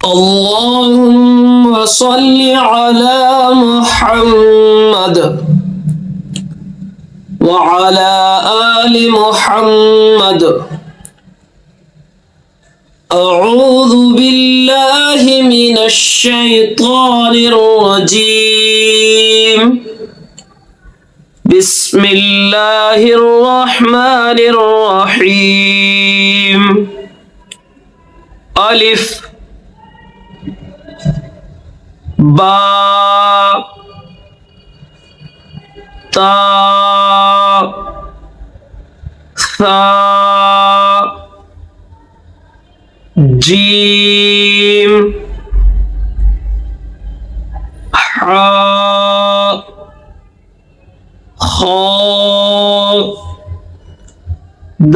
اللهم صل على محمد وعلى آل محمد. أعوذ بالله من الشيطان الرجيم. بسم الله الرحمن الرحيم. ألف با تا ثا جيم حا خا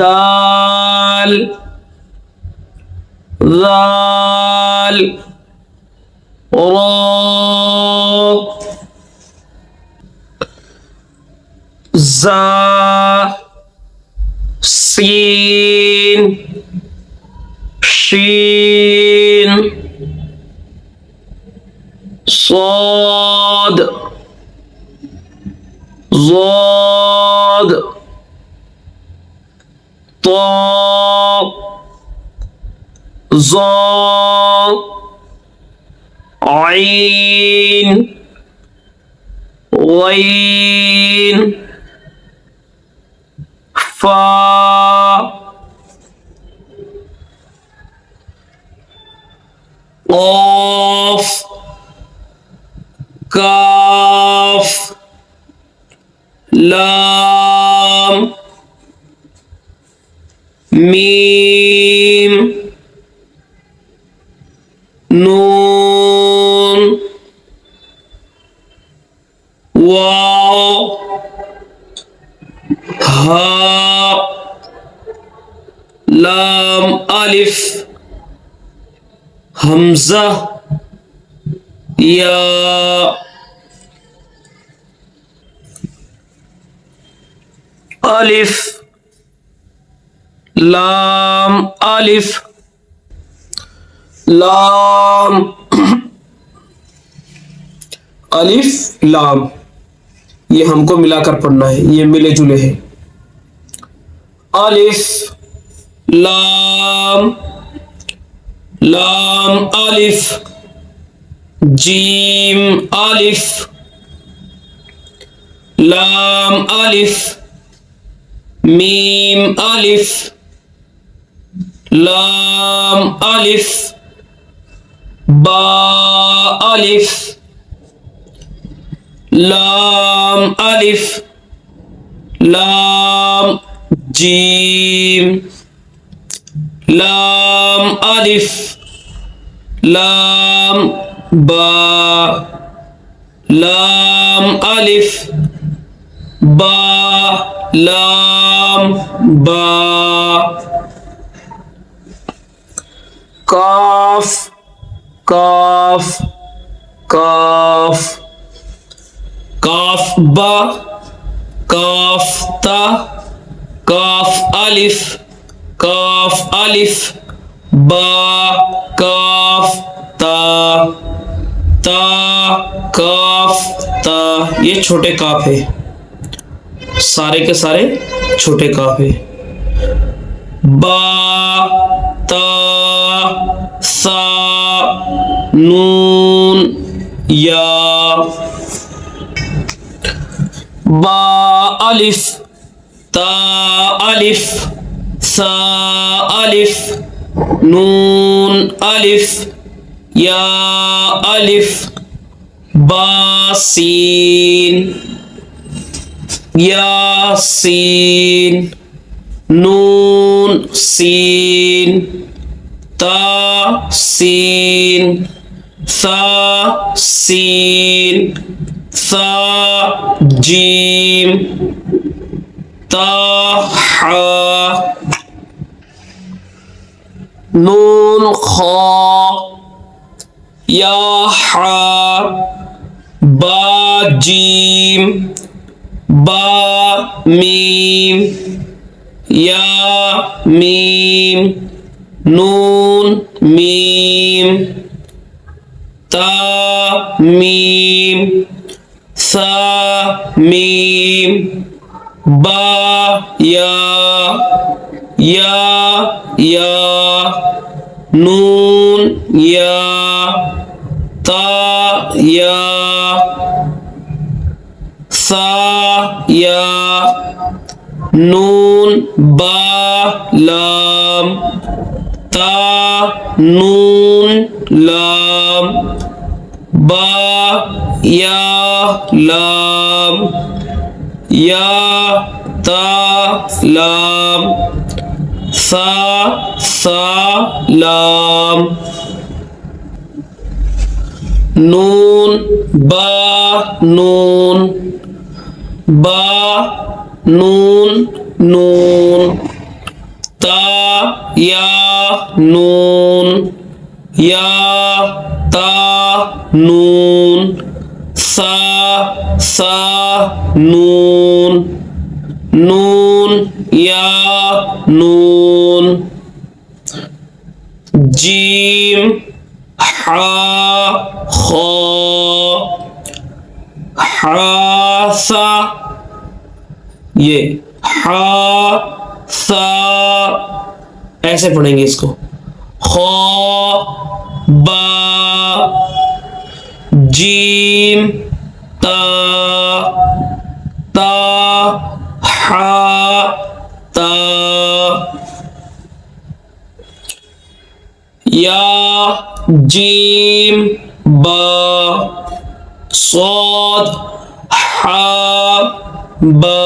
دال ذال را زا سين شين صاد ضاد طا ظا عين غين فا قاف كاف لام ميم نون واو ها لام ألف हमजा या अलिफ लाम अलिफ लाम अलिफ लाम, ये हमको मिलाकर पढ़ना है, ये मिले जुले हैं। अलिफ लाम लाम अलिफ जीम अलिफ लाम अलिफ मीम अलिफ लाम अलिफ बा अलिफ लाम अलिफ लाम जीम लाम अलिफ लाम बा लाम अलिफ बा लाम बा काफ काफ काफ काफ बा काफ ता काफ अलिफ काफ अलिफ बा काफ ता ता काफ ता, ये छोटे काफ है, सारे के सारे छोटे काफ है। बा ता सा नून या बा अलिफ ता अलिफ सा अलिफ नून अलिफ या अलिफ बा सीन या सीन नून सीन ता सीन सा सीन सा जीम ता हा नून खा या हा बा जीम बा मीम या मीम नून मीम ता मीम सा मीम बा या नून या ता या सा या नून बा लाम ता नून लाम बा या लाम या ता लाम सा लाम नून बा नून नून ता या नून या ता नून सा नून या नून जीम हा खा हासा ये हा सा ऐसे पढ़ेंगे इसको खा बा जीम ता हा ता या जीम बा صاد हा बा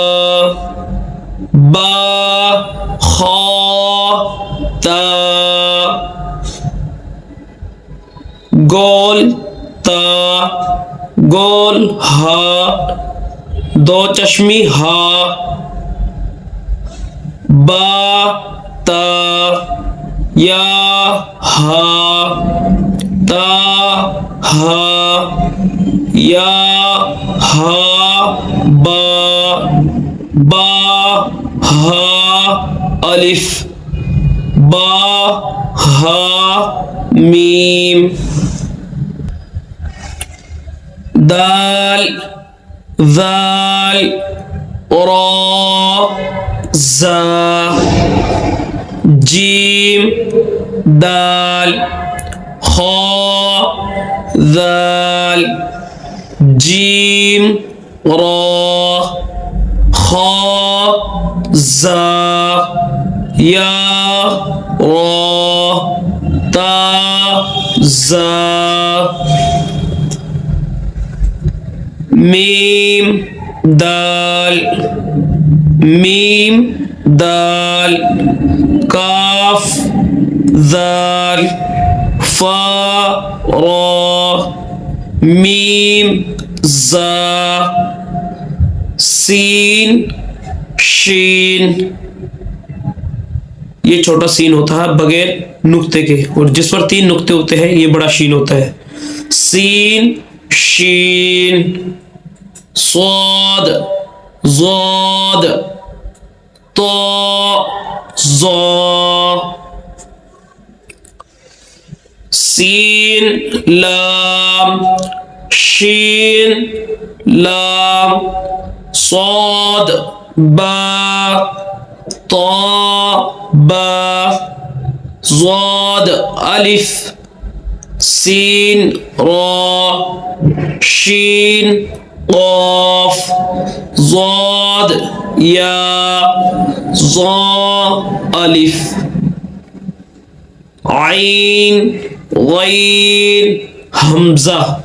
खा ता गोल ता गोल हा दो चश्मी हा बा ता या हा ता हा या हा बा हा अलिफ बा हा मीम दाल ذال را زا جيم دال خا ذال جيم را خا زا या را تا زا मीम दाल काफ दाल फा रा मीम जा सीन शीन। ये छोटा सीन होता है बगैर नुक्ते के, और जिस पर 3 नुक्ते होते हैं ये बड़ा शीन होता है। सीन शीन صاد ضاد طاء ظا سين لام شين لام صاد با طاء با ضاد ألف سين را شين قاف ضاد يا ظا ألف عين غين همزة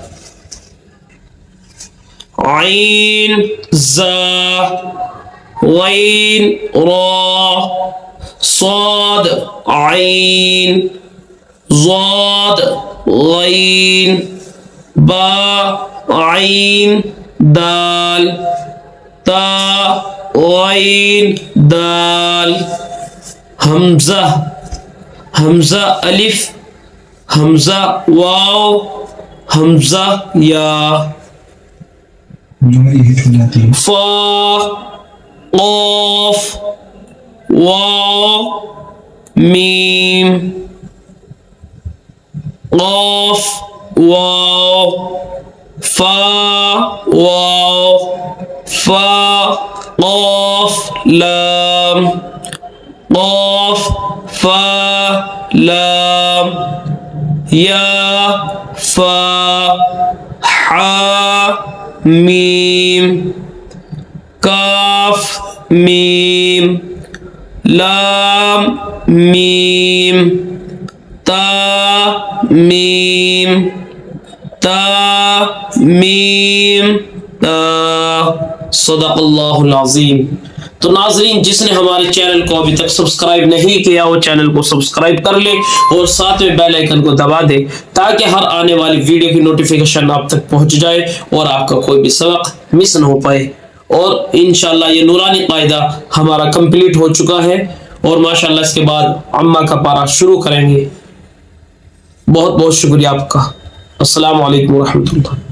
عين زا غين را صاد عين ضاد غين با عين दाल ता गैन दाल हमजा हमजा अलिफ हमजा वाव हमजा या फा क़ाफ वाव मीम क़ाफ वाव, फा वाव, फा क़ाफ लाम, क़ाफ फा लाम, या फा हा मीम, काफ मीम, लाम मीम, ता मीम, ता मीम ता। सदक़ल्लाहुल अज़ीम। तो नाज़रीन, जिसने हमारे चैनल को अभी तक सब्सक्राइब नहीं किया वो चैनल को सब्सक्राइब कर ले और साथ में बेल आइकन को दबा दे ताकि हर आने वाली वीडियो की नोटिफिकेशन आप तक पहुंच जाए और आपका कोई भी सबक मिस न हो पाए। और इंशाल्लाह ये नूरानी कायदा हमारा कंप्लीट हो चुका है और माशाल्लाह इसके बाद अम्मा का पारा शुरू करेंगे। बहुत बहुत शुक्रिया आपका। अस्सलामु अलैकुम व रहमतुल्लाह।